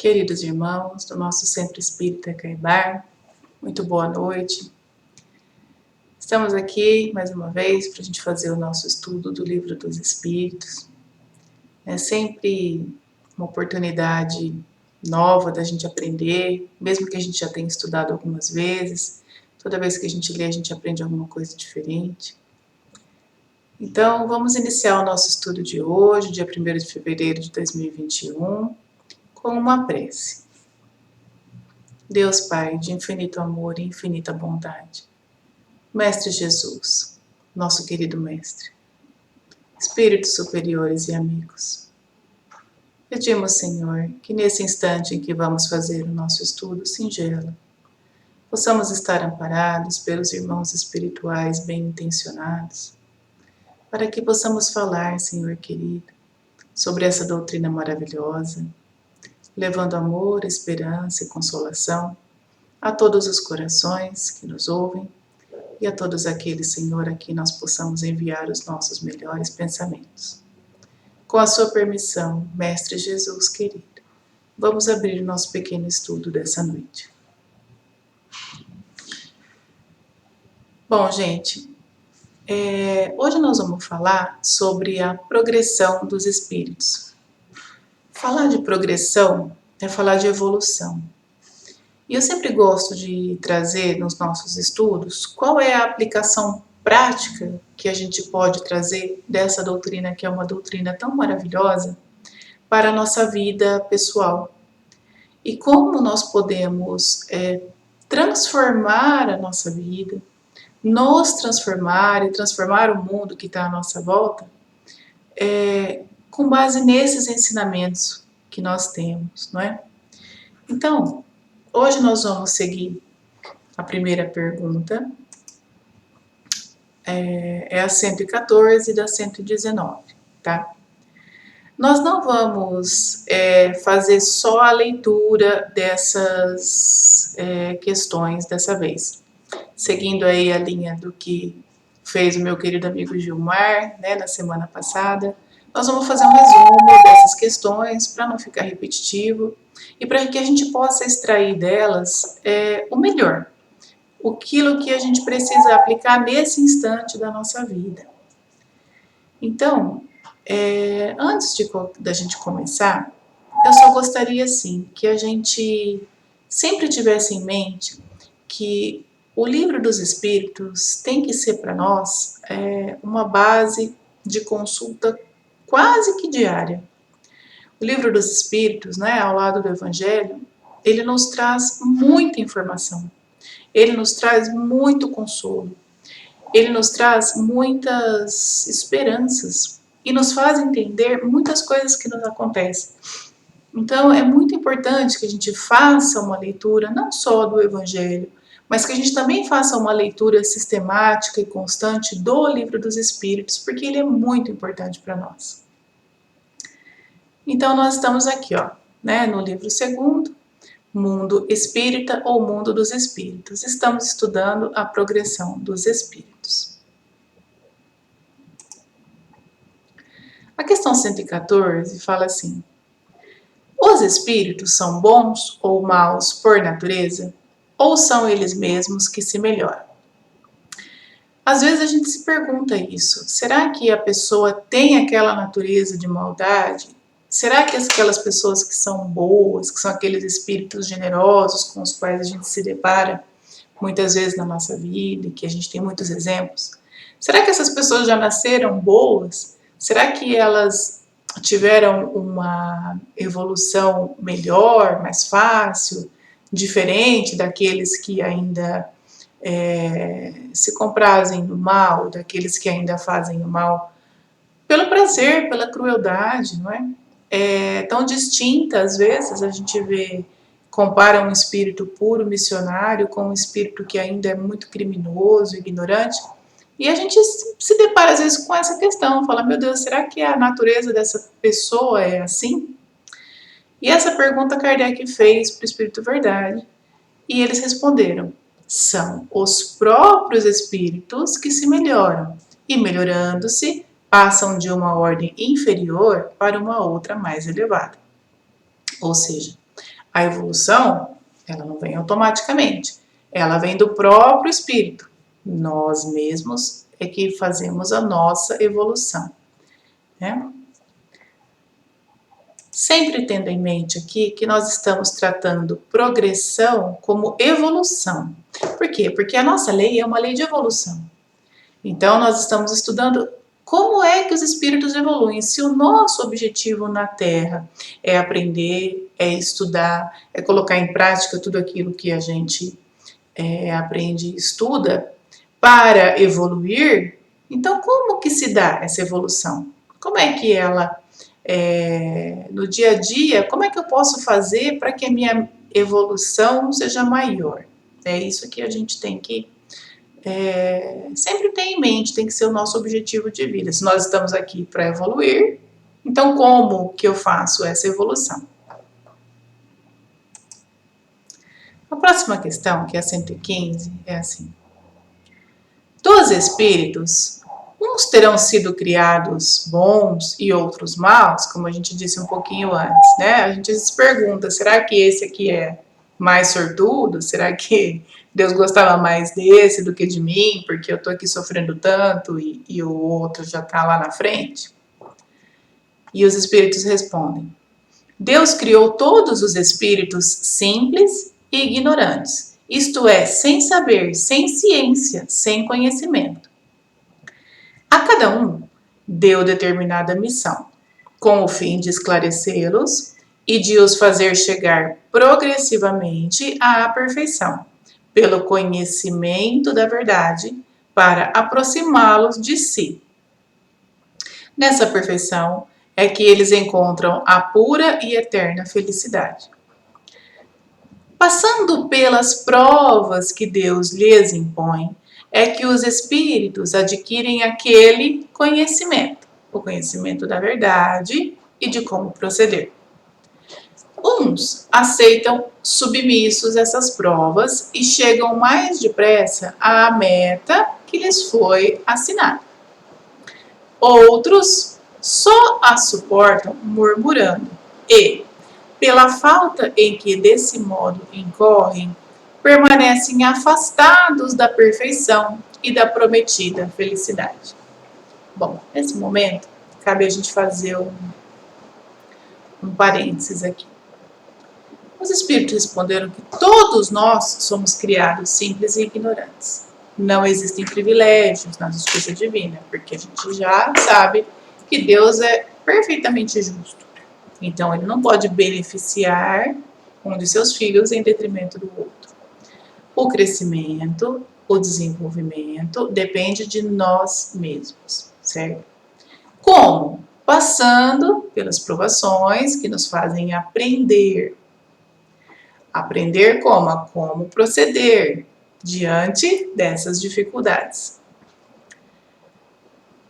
Queridos irmãos do nosso Centro Espírita Caibar, muito boa noite. Estamos aqui mais uma vez para a gente fazer o nosso estudo do Livro dos Espíritos. É sempre uma oportunidade nova da gente aprender, mesmo que a gente já tenha estudado algumas vezes. Toda vez que a gente lê, a gente aprende alguma coisa diferente. Então, vamos iniciar o nosso estudo de hoje, dia 1º de fevereiro de 2021, com uma prece. Deus Pai, de infinito amor e infinita bondade, Mestre Jesus, nosso querido Mestre, Espíritos superiores e amigos, pedimos, Senhor, que nesse instante em que vamos fazer o nosso estudo singelo, possamos estar amparados pelos irmãos espirituais bem-intencionados, para que possamos falar, Senhor querido, sobre essa doutrina maravilhosa, levando amor, esperança e consolação a todos os corações que nos ouvem e a todos aqueles, Senhor, a quem nós possamos enviar os nossos melhores pensamentos. Com a sua permissão, Mestre Jesus querido, vamos abrir o nosso pequeno estudo dessa noite. Bom, gente, hoje nós vamos falar sobre a progressão dos espíritos. Falar de progressão é falar de evolução. E eu sempre gosto de trazer nos nossos estudos qual é a aplicação prática que a gente pode trazer dessa doutrina, que é uma doutrina tão maravilhosa, para a nossa vida pessoal. E como nós podemos transformar a nossa vida, nos transformar e transformar o mundo que está à nossa volta, com base nesses ensinamentos que nós temos, não é? Então, hoje nós vamos seguir a primeira pergunta, é a 114 da 119, tá? Nós não vamos fazer só a leitura dessas questões dessa vez, seguindo aí a linha do que fez o meu querido amigo Gilmar, né, na semana passada. Nós vamos fazer um resumo dessas questões para não ficar repetitivo e para que a gente possa extrair delas o melhor, aquilo que a gente precisa aplicar nesse instante da nossa vida. Então, antes da gente começar, eu só gostaria, assim, que a gente sempre tivesse em mente que o Livro dos Espíritos tem que ser para nós uma base de consulta quase que diária. O Livro dos Espíritos, né, ao lado do Evangelho, ele nos traz muita informação, ele nos traz muito consolo, ele nos traz muitas esperanças e nos faz entender muitas coisas que nos acontecem. Então, é muito importante que a gente faça uma leitura não só do Evangelho, mas que a gente também faça uma leitura sistemática e constante do Livro dos Espíritos, porque ele é muito importante para nós. Então, nós estamos aqui, ó, né, no livro 2º, Mundo Espírita ou Mundo dos Espíritos. Estamos estudando a progressão dos espíritos. A questão 114 fala assim: os espíritos são bons ou maus por natureza? Ou são eles mesmos que se melhoram? Às vezes a gente se pergunta isso. Será que a pessoa tem aquela natureza de maldade? Será que aquelas pessoas que são boas, que são aqueles espíritos generosos com os quais a gente se depara muitas vezes na nossa vida, e que a gente tem muitos exemplos, será que essas pessoas já nasceram boas? Será que elas tiveram uma evolução melhor, mais fácil, diferente daqueles que ainda se comprazem no mal, daqueles que ainda fazem o mal pelo prazer, pela crueldade, não é? Tão distinta, às vezes, a gente compara um espírito puro, missionário, com um espírito que ainda é muito criminoso, ignorante, e a gente se depara, às vezes, com essa questão, fala, meu Deus, será que a natureza dessa pessoa é assim? E essa pergunta Kardec fez para o Espírito Verdade, e eles responderam, são os próprios espíritos que se melhoram, e melhorando-se, passam de uma ordem inferior para uma outra mais elevada. Ou seja, A evolução, ela não vem automaticamente, ela vem do próprio espírito. Nós mesmos é que fazemos a nossa evolução, né? Sempre tendo em mente aqui que nós estamos tratando progressão como evolução. Por quê? Porque a nossa lei é uma lei de evolução. Então, nós estamos estudando como é que os espíritos evoluem. Se o nosso objetivo na Terra é aprender, é estudar, é colocar em prática tudo aquilo que a gente aprende e estuda para evoluir, então como que se dá essa evolução? Como é que ela, no dia a dia, como é que eu posso fazer para que a minha evolução seja maior? É isso que a gente tem que sempre ter em mente, tem que ser o nosso objetivo de vida. Se nós estamos aqui para evoluir, então como que eu faço essa evolução? A próxima questão, que é a 115, é assim. Dos espíritos, uns terão sido criados bons e outros maus, como a gente disse um pouquinho antes, né? A gente se pergunta, será que esse aqui é mais sortudo? Será que Deus gostava mais desse do que de mim, porque eu tô aqui sofrendo tanto e o outro já tá lá na frente? E os espíritos respondem, Deus criou todos os espíritos simples e ignorantes, isto é, sem saber, sem ciência, sem conhecimento. A cada um deu determinada missão, com o fim de esclarecê-los e de os fazer chegar progressivamente à perfeição, pelo conhecimento da verdade, para aproximá-los de si. Nessa perfeição é que eles encontram a pura e eterna felicidade. Passando pelas provas que Deus lhes impõe, é que os espíritos adquirem aquele conhecimento, o conhecimento da verdade e de como proceder. Uns aceitam submissos essas provas e chegam mais depressa à meta que lhes foi assinada. Outros só a suportam murmurando e, pela falta em que desse modo incorrem, permanecem afastados da perfeição e da prometida felicidade. Bom, nesse momento, cabe a gente fazer um parênteses aqui. Os espíritos responderam que todos nós somos criados simples e ignorantes. Não existem privilégios na justiça divina, porque a gente já sabe que Deus é perfeitamente justo. Então, ele não pode beneficiar um de seus filhos em detrimento do outro. O crescimento, o desenvolvimento depende de nós mesmos, certo? Como? Passando pelas provações que nos fazem aprender. Aprender como? A como proceder diante dessas dificuldades.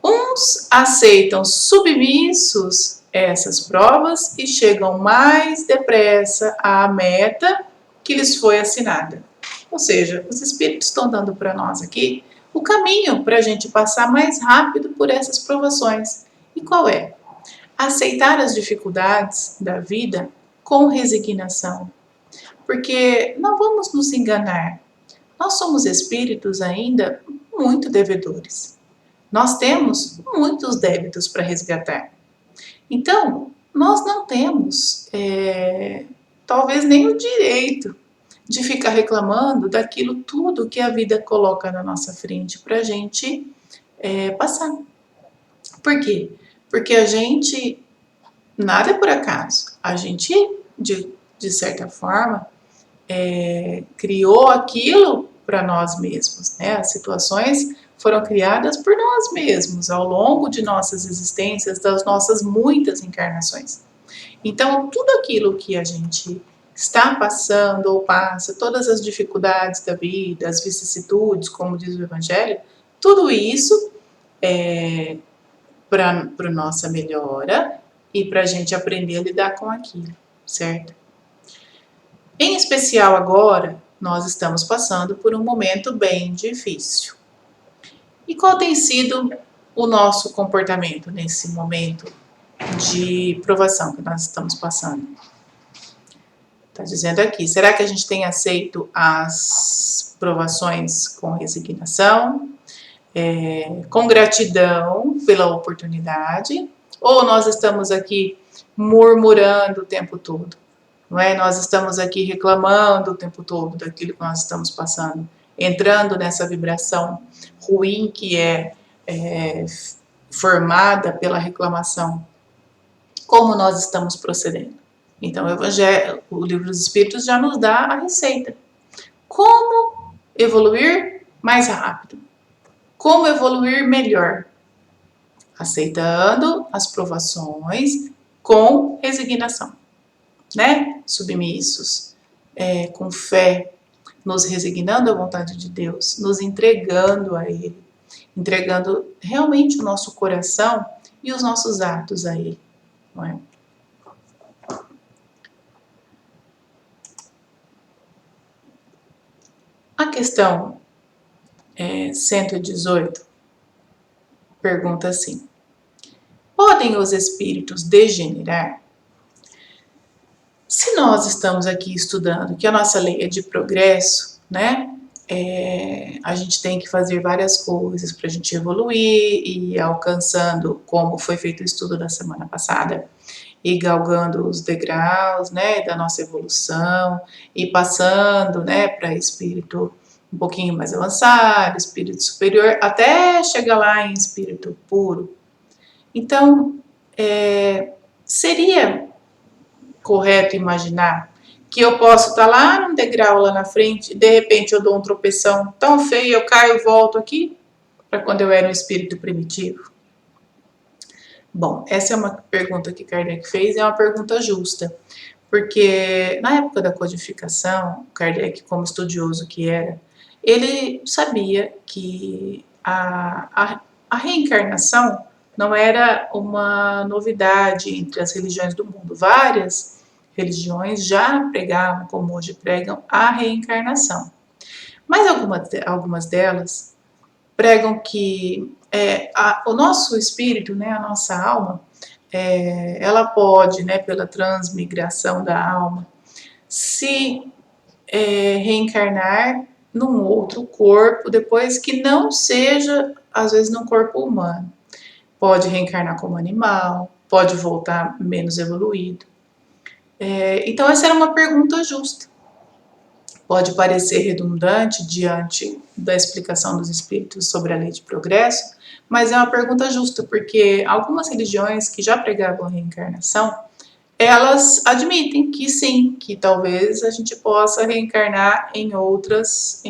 Uns aceitam submissos essas provas e chegam mais depressa à meta que lhes foi assinada. Ou seja, os espíritos estão dando para nós aqui o caminho para a gente passar mais rápido por essas provações. E qual é? Aceitar as dificuldades da vida com resignação. Porque não vamos nos enganar, nós somos espíritos ainda muito devedores. Nós temos muitos débitos para resgatar. Então, nós não temos, talvez, nem o direito de ficar reclamando daquilo tudo que a vida coloca na nossa frente para a gente passar. Por quê? Porque a gente, nada é por acaso, a gente, de certa forma, criou aquilo para nós mesmos, né? As situações foram criadas por nós mesmos ao longo de nossas existências, das nossas muitas encarnações. Então, tudo aquilo que a gente está passando ou passa, todas as dificuldades da vida, as vicissitudes, como diz o Evangelho, tudo isso é para nossa melhora e para a gente aprender a lidar com aquilo, certo? Em especial agora, nós estamos passando por um momento bem difícil. E qual tem sido o nosso comportamento nesse momento de provação que nós estamos passando? Está dizendo aqui, será que a gente tem aceito as provações com resignação, com gratidão pela oportunidade, ou nós estamos aqui murmurando o tempo todo? Não é? Nós estamos aqui reclamando o tempo todo daquilo que nós estamos passando, entrando nessa vibração ruim que é formada pela reclamação. Como nós estamos procedendo? Então, o Evangelho, o Livro dos Espíritos já nos dá a receita. Como evoluir mais rápido? Como evoluir melhor? Aceitando as provações com resignação, né? Submissos, com fé, nos resignando à vontade de Deus, nos entregando a Ele, entregando realmente o nosso coração e os nossos atos a Ele, não é? A questão 118 pergunta assim: podem os espíritos degenerar? Se nós estamos aqui estudando que a nossa lei é de progresso, né? A gente tem que fazer várias coisas para a gente evoluir e ir alcançando, como foi feito o estudo da semana passada, e galgando os degraus, né, da nossa evolução e passando, né, para espírito um pouquinho mais avançado, espírito superior, até chegar lá em espírito puro. Então, seria correto imaginar que eu posso estar lá num degrau lá na frente e de repente eu dou um tropeção tão feio, eu caio e volto aqui para quando eu era um espírito primitivo? Bom, essa é uma pergunta que Kardec fez e é uma pergunta justa, porque na época da codificação, Kardec, como estudioso que era, ele sabia que a reencarnação não era uma novidade entre as religiões do mundo. Várias religiões já pregavam, como hoje pregam, a reencarnação. Mas algumas delas pregam que o nosso espírito, né, a nossa alma, ela pode, né, pela transmigração da alma, se reencarnar num outro corpo, depois que não seja, às vezes, num corpo humano. Pode reencarnar como animal, pode voltar menos evoluído. Então, essa era uma pergunta justa. Pode parecer redundante diante da explicação dos espíritos sobre a lei de progresso, mas é uma pergunta justa, porque algumas religiões que já pregavam a reencarnação, elas admitem que sim, que talvez a gente possa reencarnar em outros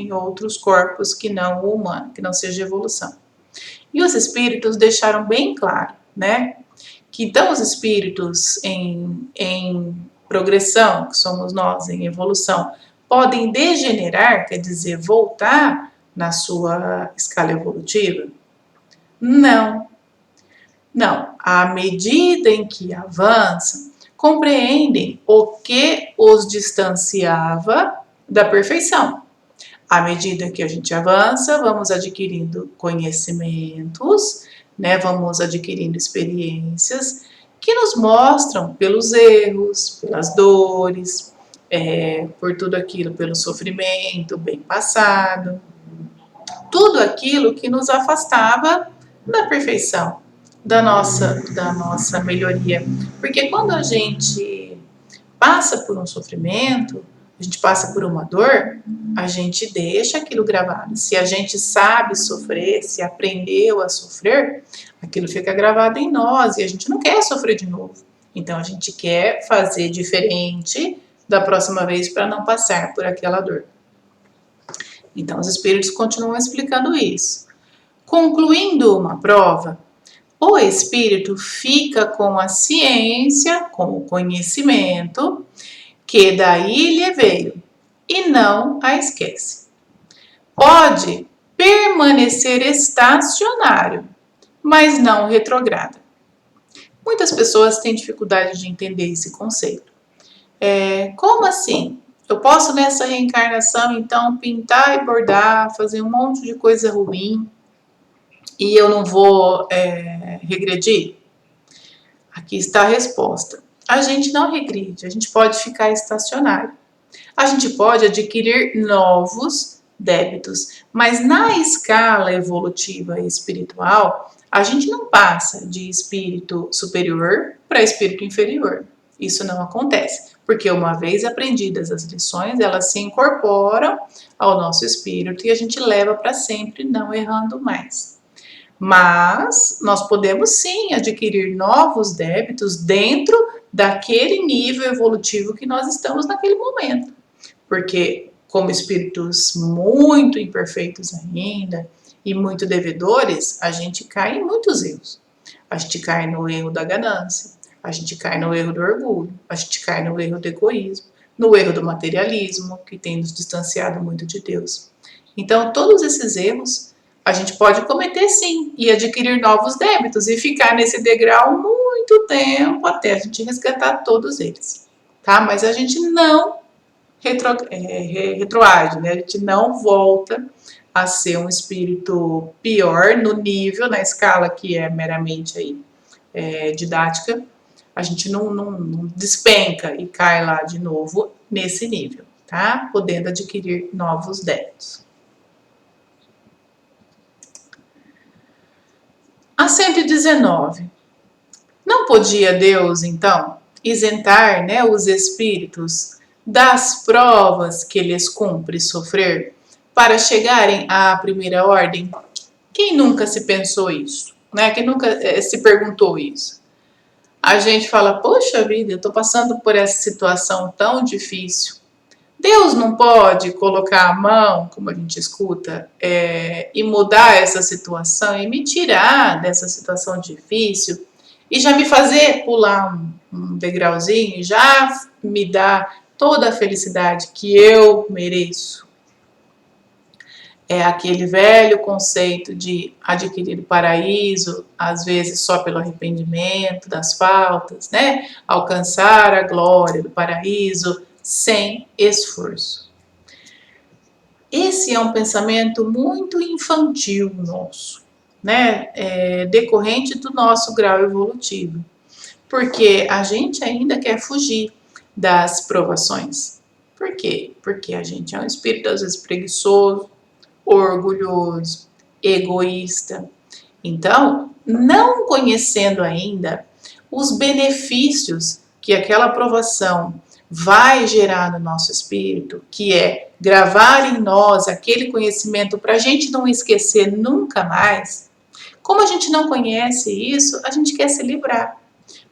corpos que não o humano, que não seja evolução. E os espíritos deixaram bem claro, né, que então os espíritos em progressão, que somos nós, em evolução, podem degenerar, quer dizer, voltar na sua escala evolutiva? Não. Não. À medida em que avançam, compreendem o que os distanciava da perfeição. À medida que a gente avança, vamos adquirindo conhecimentos, né? Vamos adquirindo experiências que nos mostram pelos erros, pelas dores, por tudo aquilo, pelo sofrimento bem passado, tudo aquilo que nos afastava da perfeição, da nossa melhoria. Porque quando a gente passa por um sofrimento, a gente passa por uma dor, a gente deixa aquilo gravado. Se a gente sabe sofrer, se aprendeu a sofrer, aquilo fica gravado em nós e a gente não quer sofrer de novo. Então a gente quer fazer diferente da próxima vez para não passar por aquela dor. Então os espíritos continuam explicando isso. Concluindo uma prova, o espírito fica com a ciência, com o conhecimento, que daí lhe veio, e não a esquece. Pode permanecer estacionário, mas não retrograda. Muitas pessoas têm dificuldade de entender esse conceito. Como assim? Eu posso nessa reencarnação, então, pintar e bordar, fazer um monte de coisa ruim, e eu não vou regredir? Aqui está a resposta. A gente não regride, a gente pode ficar estacionário. A gente pode adquirir novos débitos, mas na escala evolutiva e espiritual, a gente não passa de espírito superior para espírito inferior. Isso não acontece, porque uma vez aprendidas as lições, elas se incorporam ao nosso espírito e a gente leva para sempre, não errando mais. Mas nós podemos sim adquirir novos débitos dentro daquele nível evolutivo que nós estamos naquele momento. Porque, como espíritos muito imperfeitos ainda e muito devedores, a gente cai em muitos erros. A gente cai no erro da ganância, a gente cai no erro do orgulho, a gente cai no erro do egoísmo, no erro do materialismo, que tem nos distanciado muito de Deus. Então, todos esses erros a gente pode cometer sim e adquirir novos débitos e ficar nesse degrau muito tempo até a gente resgatar todos eles, tá? Mas a gente não retroage, né? A gente não volta a ser um espírito pior no nível, na escala que é meramente aí, didática, a gente não despenca e cai lá de novo nesse nível, tá? Podendo adquirir novos débitos. A 119. Não podia Deus, então, isentar, né, os espíritos das provas que lhes cumpre sofrer para chegarem à primeira ordem? Quem nunca se pensou isso? Né? Quem nunca se perguntou isso? A gente fala, poxa vida, eu estou passando por essa situação tão difícil. Deus não pode colocar a mão, como a gente escuta, e mudar essa situação e me tirar dessa situação difícil e já me fazer pular um degrauzinho, já me dar toda a felicidade que eu mereço. É aquele velho conceito de adquirir o paraíso, às vezes só pelo arrependimento das faltas, né? Alcançar a glória do paraíso sem esforço. Esse é um pensamento muito infantil nosso, né? Decorrente do nosso grau evolutivo, porque a gente ainda quer fugir das provações. Por quê? Porque a gente é um espírito às vezes preguiçoso, orgulhoso, egoísta. Então, não conhecendo ainda os benefícios que aquela aprovação vai gerar no nosso espírito, que é gravar em nós aquele conhecimento para a gente não esquecer nunca mais, como a gente não conhece isso, a gente quer se livrar,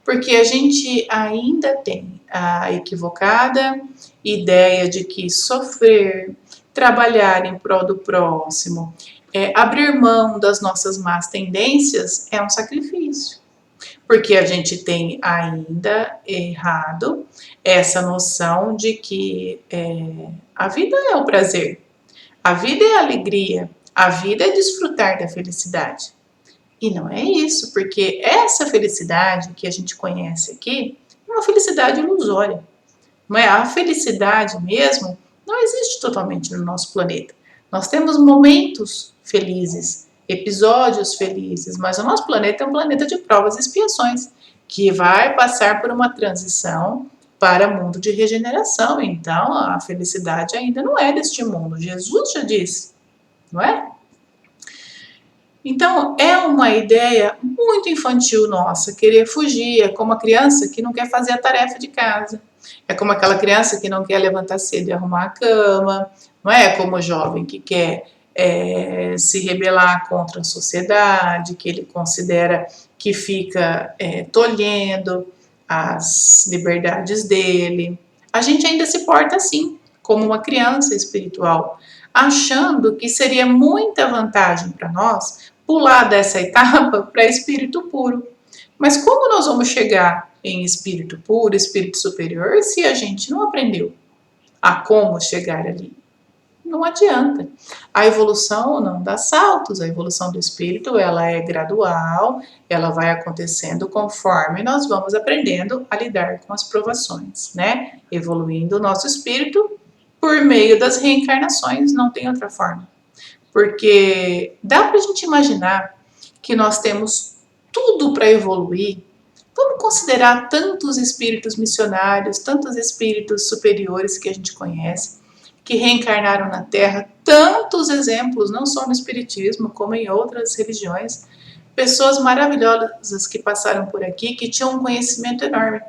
porque a gente ainda tem a equivocada ideia de que sofrer, trabalhar em prol do próximo, abrir mão das nossas más tendências é um sacrifício. Porque a gente tem ainda errado essa noção de que a vida é o prazer, a vida é a alegria, a vida é desfrutar da felicidade. E não é isso, porque essa felicidade que a gente conhece aqui é uma felicidade ilusória. Não é? A felicidade mesmo não existe totalmente no nosso planeta. Nós temos momentos felizes, episódios felizes, mas o nosso planeta é um planeta de provas e expiações, que vai passar por uma transição para mundo de regeneração. Então, a felicidade ainda não é deste mundo. Jesus já disse, não é? Então, é uma ideia muito infantil nossa, querer fugir. É como a criança que não quer fazer a tarefa de casa. É como aquela criança que não quer levantar cedo e arrumar a cama. Não é como o jovem que quer se rebelar contra a sociedade, que ele considera que fica tolhendo as liberdades dele. A gente ainda se porta assim, como uma criança espiritual, achando que seria muita vantagem para nós pular dessa etapa para espírito puro. Mas como nós vamos chegar em espírito puro, espírito superior, se a gente não aprendeu a como chegar ali? Não adianta. A evolução não dá saltos, a evolução do espírito ela é gradual, ela vai acontecendo conforme nós vamos aprendendo a lidar com as provações, né? Evoluindo o nosso espírito por meio das reencarnações, não tem outra forma. Porque dá para a gente imaginar que nós temos tudo para evoluir, Vamos considerar tantos espíritos missionários, tantos espíritos superiores que a gente conhece, que reencarnaram na Terra, tantos exemplos, não só no espiritismo, como em outras religiões, pessoas maravilhosas que passaram por aqui, que tinham um conhecimento enorme.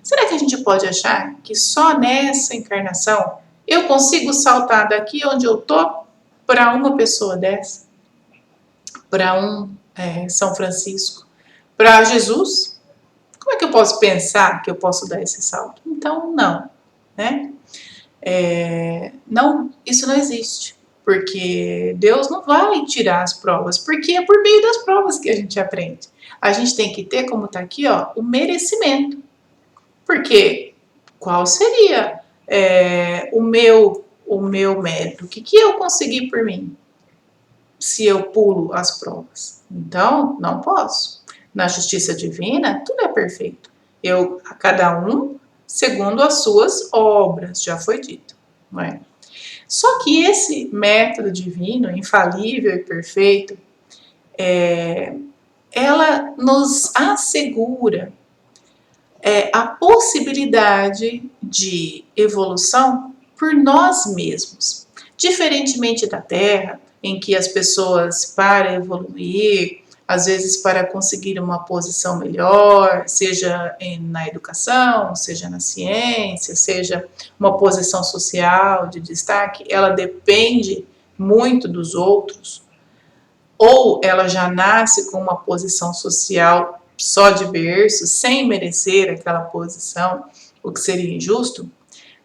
Será que a gente pode achar que só nessa encarnação eu consigo saltar daqui onde eu tô para uma pessoa dessa? Para São Francisco? Para Jesus? Como é que eu posso pensar que eu posso dar esse salto? Então, não, né? Não, isso não existe, porque Deus não vai tirar as provas, porque é por meio das provas que a gente aprende. A gente tem que ter, como está aqui, ó, o merecimento. Porque qual seria o meu mérito? O que eu consegui por mim se eu pulo as provas? Então, não posso. Na justiça divina, tudo é perfeito. A cada um segundo as suas obras, já foi dito, não é? Só que esse método divino, infalível e perfeito, ela nos assegura a possibilidade de evolução por nós mesmos. Diferentemente da Terra, em que as pessoas, para evoluir, às vezes para conseguir uma posição melhor, seja na educação, seja na ciência, seja uma posição social de destaque, ela depende muito dos outros, ou ela já nasce com uma posição social só de berço, sem merecer aquela posição, o que seria injusto.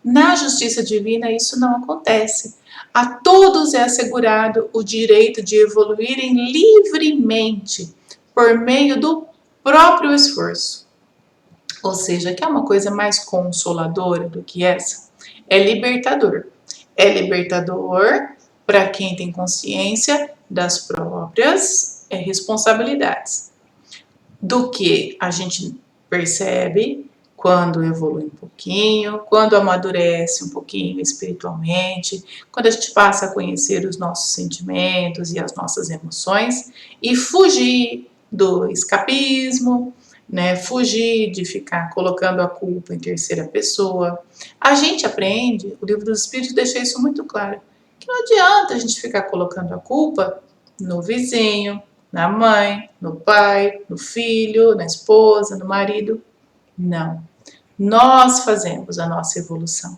Na justiça divina isso não acontece. A todos é assegurado o direito de evoluírem livremente por meio do próprio esforço. Ou seja, que é uma coisa mais consoladora do que essa? É libertador. É libertador para quem tem consciência das próprias responsabilidades. Do que a gente percebe quando evolui um pouquinho, quando amadurece um pouquinho espiritualmente, quando a gente passa a conhecer os nossos sentimentos e as nossas emoções e fugir do escapismo, né? Fugir de ficar colocando a culpa em terceira pessoa. A gente aprende, o Livro dos Espíritos deixa isso muito claro, que não adianta a gente ficar colocando a culpa no vizinho, na mãe, no pai, no filho, na esposa, no marido. Não. Nós fazemos a nossa evolução.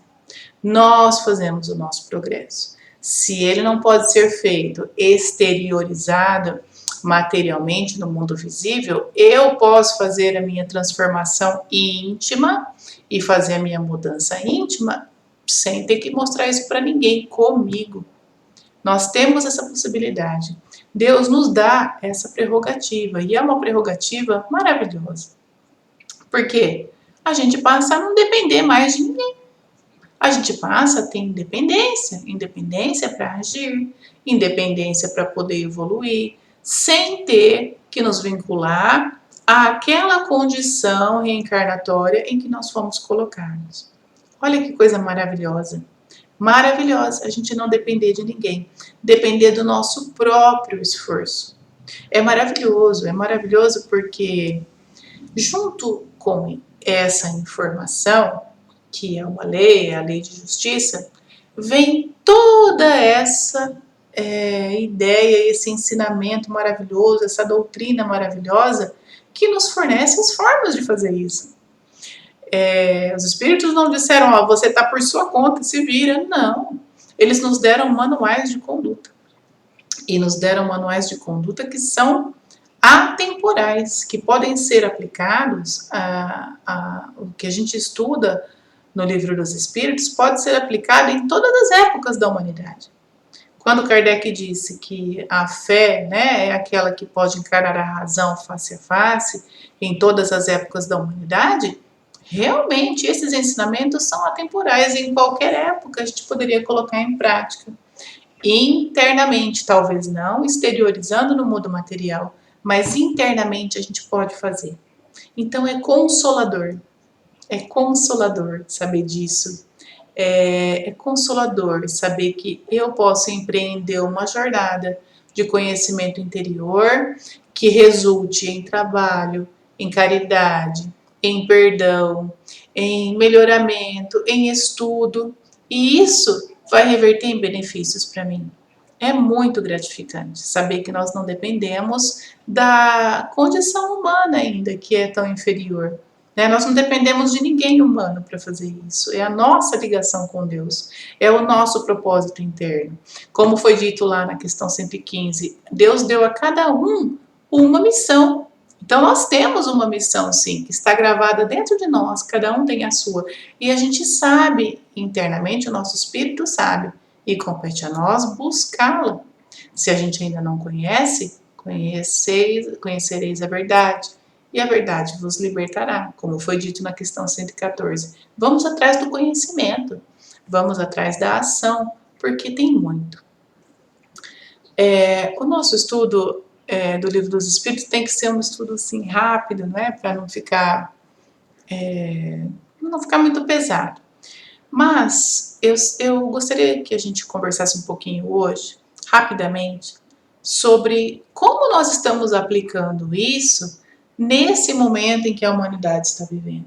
Nós fazemos o nosso progresso. Se ele não pode ser feito exteriorizado materialmente no mundo visível, eu posso fazer a minha transformação íntima e fazer a minha mudança íntima sem ter que mostrar isso para ninguém, comigo. Nós temos essa possibilidade. Deus nos dá essa prerrogativa e é uma prerrogativa maravilhosa. Por quê? A gente passa a não depender mais de ninguém. A gente passa a ter independência, independência para agir, independência para poder evoluir, sem ter que nos vincular àquela condição reencarnatória em que nós fomos colocados. Olha que coisa maravilhosa. Maravilhosa a gente não depender de ninguém, depender do nosso próprio esforço. É maravilhoso porque junto com essa informação, que é uma lei, a lei de justiça, vem toda essa ideia, esse ensinamento maravilhoso, essa doutrina maravilhosa que nos fornece as formas de fazer isso. Os espíritos não disseram, ó, você está por sua conta, se vira. Não. Eles nos deram manuais de conduta. E nos deram manuais de conduta que são atemporais, que podem ser aplicados o que a gente estuda no Livro dos Espíritos pode ser aplicado em todas as épocas da humanidade. Quando Kardec disse que a fé, né, é aquela que pode encarar a razão face a face em todas as épocas da humanidade, realmente esses ensinamentos são atemporais e em qualquer época a gente poderia colocar em prática. Internamente, talvez não exteriorizando no mundo material, mas internamente a gente pode fazer. Então é consolador saber disso. É consolador saber que eu posso empreender uma jornada de conhecimento interior que resulte em trabalho, em caridade, em perdão, em melhoramento, em estudo, e isso vai reverter em benefícios para mim. É muito gratificante saber que nós não dependemos da condição humana ainda, que é tão inferior. Né? Nós não dependemos de ninguém humano para fazer isso. É a nossa ligação com Deus, é o nosso propósito interno. Como foi dito lá na questão 115, Deus deu a cada um uma missão. Então nós temos uma missão, sim, que está gravada dentro de nós, cada um tem a sua. E a gente sabe, internamente, o nosso espírito sabe, e compete a nós buscá-la. Se a gente ainda não conhece, conhecereis a verdade, e a verdade vos libertará, como foi dito na questão 114. Vamos atrás do conhecimento, vamos atrás da ação, porque tem muito. O nosso estudo do Livro dos Espíritos tem que ser um estudo assim rápido, não é? Para não ficar muito pesado. Mas eu gostaria que a gente conversasse um pouquinho hoje, rapidamente, sobre como nós estamos aplicando isso nesse momento em que a humanidade está vivendo.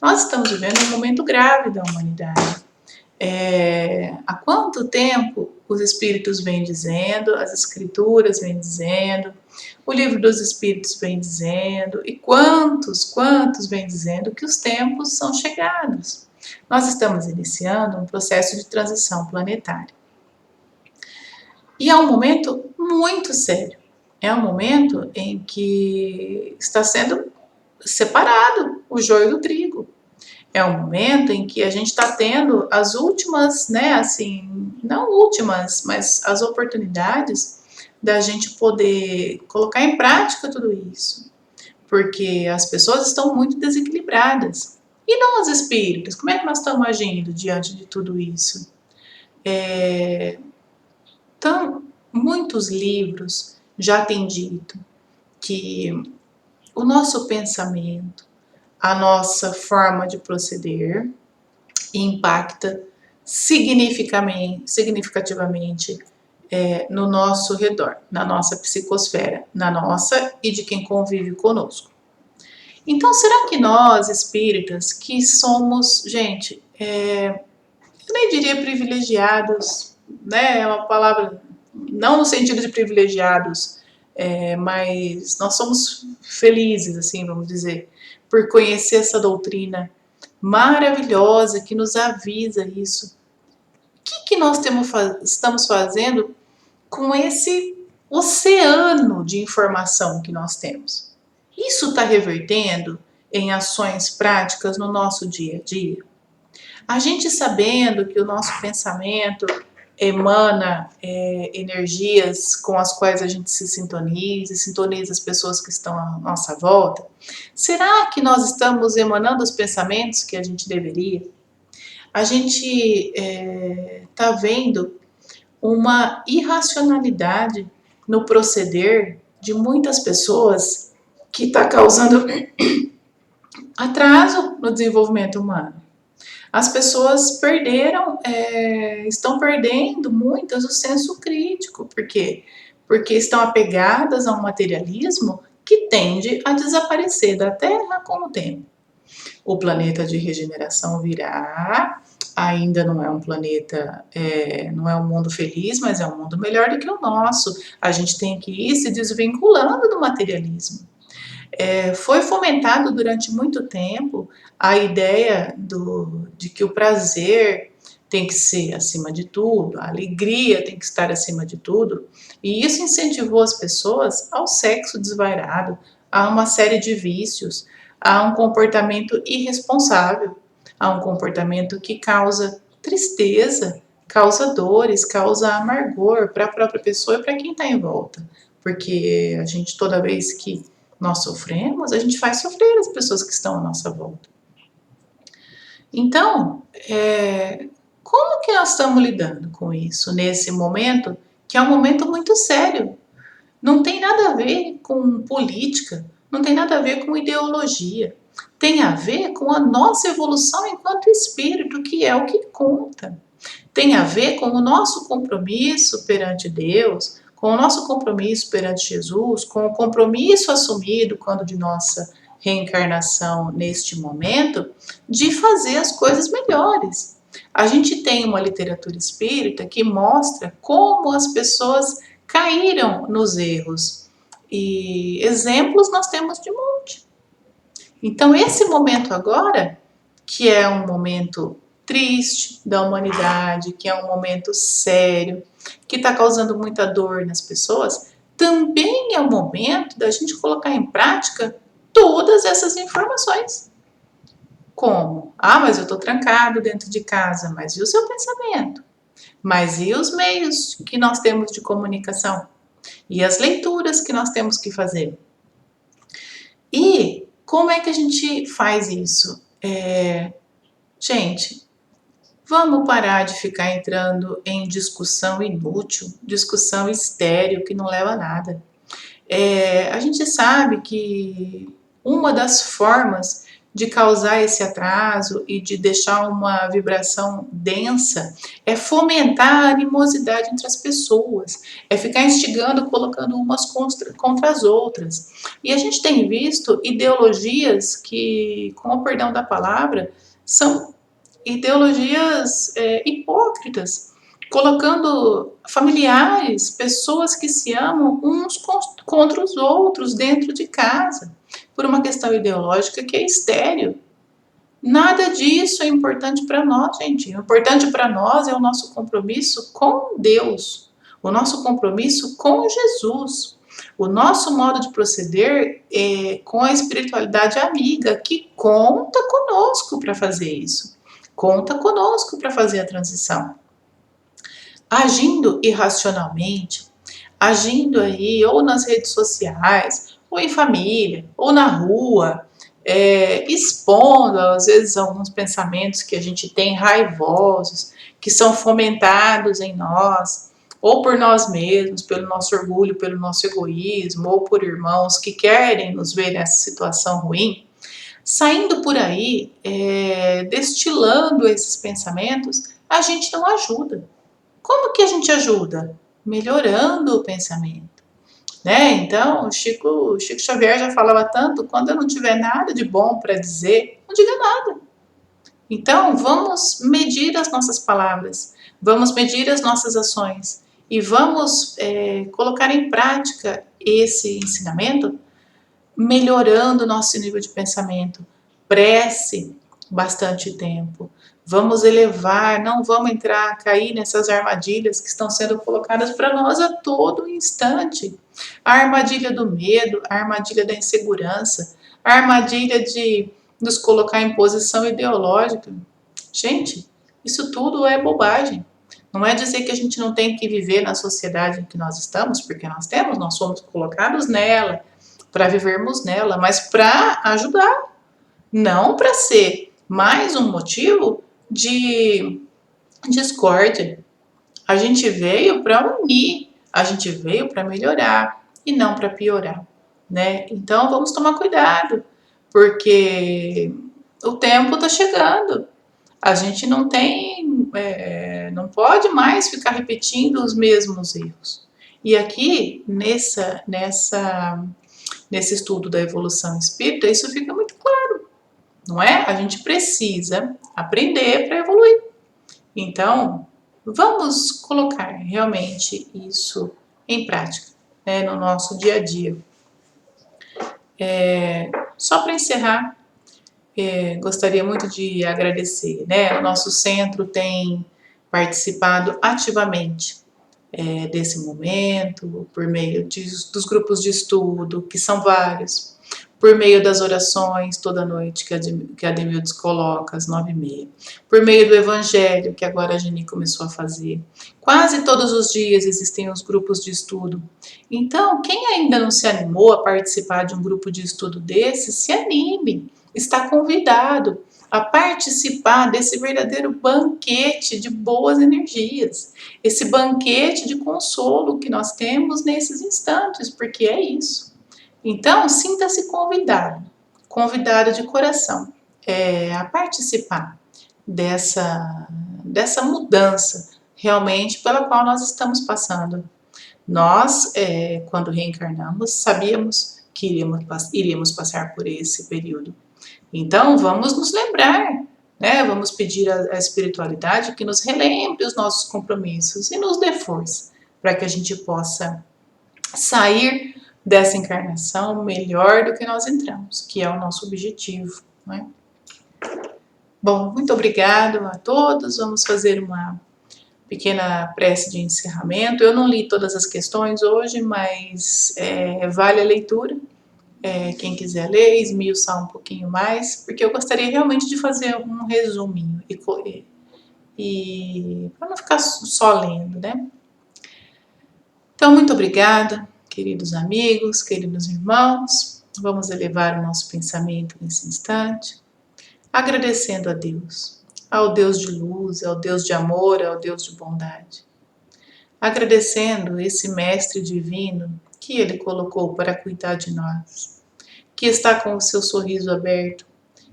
Nós estamos vivendo um momento grave da humanidade. Há quanto tempo os Espíritos vêm dizendo, as Escrituras vêm dizendo, o Livro dos Espíritos vem dizendo, e quantos vêm dizendo que os tempos são chegados. Nós estamos iniciando um processo de transição planetária. E é um momento muito sério. É um momento em que está sendo separado o joio do trigo. É um momento em que a gente está tendo as últimas, né, assim, não últimas, mas as oportunidades da gente poder colocar em prática tudo isso. Porque as pessoas estão muito desequilibradas. E nós, espíritos, como é que nós estamos agindo diante de tudo isso? Então, muitos livros já têm dito que o nosso pensamento, a nossa forma de proceder impacta significativamente no nosso redor, na nossa psicosfera, na nossa e de quem convive conosco. Então, será que nós, espíritas, que somos, gente, eu nem diria privilegiados, né? É uma palavra, não no sentido de privilegiados, mas nós somos felizes, assim, vamos dizer, por conhecer essa doutrina maravilhosa que nos avisa isso. O que nós estamos fazendo com esse oceano de informação que nós temos? Isso está revertendo em ações práticas no nosso dia a dia? A gente sabendo que o nosso pensamento emana energias com as quais a gente se sintoniza, e sintoniza as pessoas que estão à nossa volta, será que nós estamos emanando os pensamentos que a gente deveria? A gente está vendo uma irracionalidade no proceder de muitas pessoas que está causando atraso no desenvolvimento humano. As pessoas estão perdendo muitas o senso crítico. Por quê? Porque estão apegadas a um materialismo que tende a desaparecer da Terra com o tempo. O planeta de regeneração virá, ainda não é um planeta, não é um mundo feliz, mas é um mundo melhor do que o nosso. A gente tem que ir se desvinculando do materialismo. Foi fomentado durante muito tempo a ideia de que o prazer tem que ser acima de tudo, a alegria tem que estar acima de tudo, e isso incentivou as pessoas ao sexo desvairado, a uma série de vícios, a um comportamento irresponsável, a um comportamento que causa tristeza, causa dores, causa amargor para a própria pessoa e para quem está em volta, porque a gente, toda vez que nós sofremos, a gente faz sofrer as pessoas que estão à nossa volta. Então, como que nós estamos lidando com isso nesse momento, que é um momento muito sério? Não tem nada a ver com política, não tem nada a ver com ideologia. Tem a ver com a nossa evolução enquanto espírito, que é o que conta. Tem a ver com o nosso compromisso perante Deus, com o nosso compromisso perante Jesus, com o compromisso assumido quando de nossa reencarnação neste momento de fazer as coisas melhores. A gente tem uma literatura espírita que mostra como as pessoas caíram nos erros. E exemplos nós temos de monte. Então, esse momento agora, que é um momento triste da humanidade, que é um momento sério, que está causando muita dor nas pessoas, também é o momento da gente colocar em prática todas essas informações. Como? Ah, mas eu estou trancado dentro de casa, mas e o seu pensamento? Mas e os meios que nós temos de comunicação? E as leituras que nós temos que fazer? E como é que a gente faz isso? Gente, vamos parar de ficar entrando em discussão inútil, discussão estéril que não leva a nada. A gente sabe que uma das formas de causar esse atraso e de deixar uma vibração densa é fomentar a animosidade entre as pessoas, é ficar instigando, colocando umas contra as outras. E a gente tem visto ideologias que, com o perdão da palavra, são ideologias hipócritas, colocando familiares, pessoas que se amam uns contra os outros dentro de casa, por uma questão ideológica que é estéril. Nada disso é importante para nós, gente. O importante para nós é o nosso compromisso com Deus, o nosso compromisso com Jesus, o nosso modo de proceder com a espiritualidade amiga, que conta conosco para fazer isso, conta conosco para fazer a transição. Agindo irracionalmente, agindo aí ou nas redes sociais, ou em família, ou na rua, expondo às vezes alguns pensamentos que a gente tem raivosos, que são fomentados em nós, ou por nós mesmos, pelo nosso orgulho, pelo nosso egoísmo, ou por irmãos que querem nos ver nessa situação ruim, saindo por aí, destilando esses pensamentos, a gente não ajuda. Como que a gente ajuda? Melhorando o pensamento. Né? Então, Chico Xavier já falava tanto, quando eu não tiver nada de bom para dizer, não diga nada. Então, vamos medir as nossas palavras, vamos medir as nossas ações e vamos colocar em prática esse ensinamento, melhorando o nosso nível de pensamento. Prece bastante tempo. Vamos elevar, não vamos cair nessas armadilhas que estão sendo colocadas para nós a todo instante. A armadilha do medo, a armadilha da insegurança, a armadilha de nos colocar em posição ideológica. Gente, isso tudo é bobagem. Não é dizer que a gente não tem que viver na sociedade em que nós estamos, porque nós somos colocados nela, para vivermos nela, mas para ajudar, não para ser mais um motivo de discórdia. A gente veio para unir, a gente veio para melhorar e não para piorar, né? Então vamos tomar cuidado, porque o tempo está chegando. A gente não não pode mais ficar repetindo os mesmos erros. E aqui nesse estudo da evolução espírita, isso fica muito claro, não é? A gente precisa aprender para evoluir. Então, vamos colocar realmente isso em prática, né, no nosso dia a dia. Só para encerrar, gostaria muito de agradecer, né? O nosso centro tem participado ativamente desse momento, por meio dos grupos de estudo, que são vários, por meio das orações toda noite que a Demildes coloca às 9h30, por meio do evangelho que agora a Geni começou a fazer. Quase todos os dias existem os grupos de estudo. Então, quem ainda não se animou a participar de um grupo de estudo desse, se anime, está convidado a participar desse verdadeiro banquete de boas energias, esse banquete de consolo que nós temos nesses instantes, porque é isso. Então, sinta-se convidado de coração a participar dessa mudança realmente pela qual nós estamos passando. Nós, quando reencarnamos, sabíamos que iríamos passar por esse período. Então, vamos nos lembrar, né? Vamos pedir à espiritualidade que nos relembre os nossos compromissos e nos dê força para que a gente possa sair dessa encarnação melhor do que nós entramos, que é o nosso objetivo, né? Bom, muito obrigado a todos. Vamos fazer uma pequena prece de encerramento. Eu não li todas as questões hoje, mas vale a leitura. Quem quiser ler, esmiuçar um pouquinho mais, porque eu gostaria realmente de fazer um resuminho e para não ficar só lendo, né? Então, muito obrigada, queridos amigos, queridos irmãos. Vamos elevar o nosso pensamento nesse instante, agradecendo a Deus, ao Deus de luz, ao Deus de amor, ao Deus de bondade. Agradecendo esse Mestre Divino que Ele colocou para cuidar de nós, que está com o seu sorriso aberto,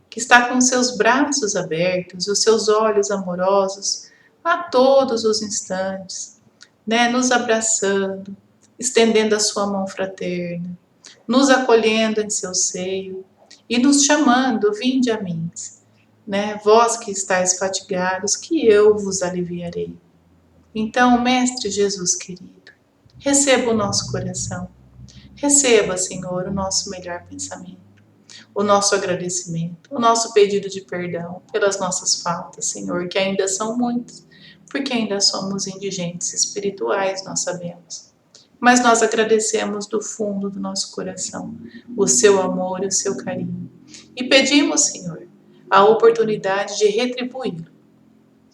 que está com os seus braços abertos e os seus olhos amorosos a todos os instantes, né? Nos abraçando, estendendo a sua mão fraterna, nos acolhendo em seu seio e nos chamando, vinde a mim, né? Vós que estáis fatigados, que eu vos aliviarei. Então, Mestre Jesus querido, receba o nosso coração, receba, Senhor, o nosso melhor pensamento, o nosso agradecimento, o nosso pedido de perdão pelas nossas faltas, Senhor, que ainda são muitas, porque ainda somos indigentes espirituais, nós sabemos. Mas nós agradecemos do fundo do nosso coração o seu amor e o seu carinho. E pedimos, Senhor, a oportunidade de retribuí-lo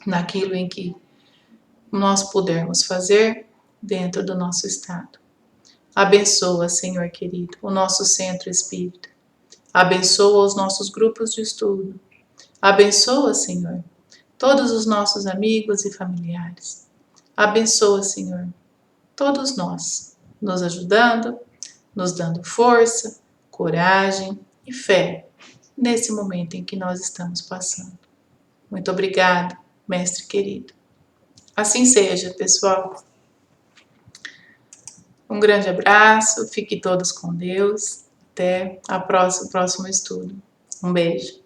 naquilo em que nós pudermos fazer dentro do nosso estado. Abençoa, Senhor querido, o nosso centro espírita. Abençoa os nossos grupos de estudo. Abençoa, Senhor, todos os nossos amigos e familiares. Abençoa, Senhor, todos nós, nos ajudando, nos dando força, coragem e fé nesse momento em que nós estamos passando. Muito obrigada, Mestre querido. Assim seja, pessoal. Um grande abraço, fiquem todos com Deus. Até o próximo estudo. Um beijo.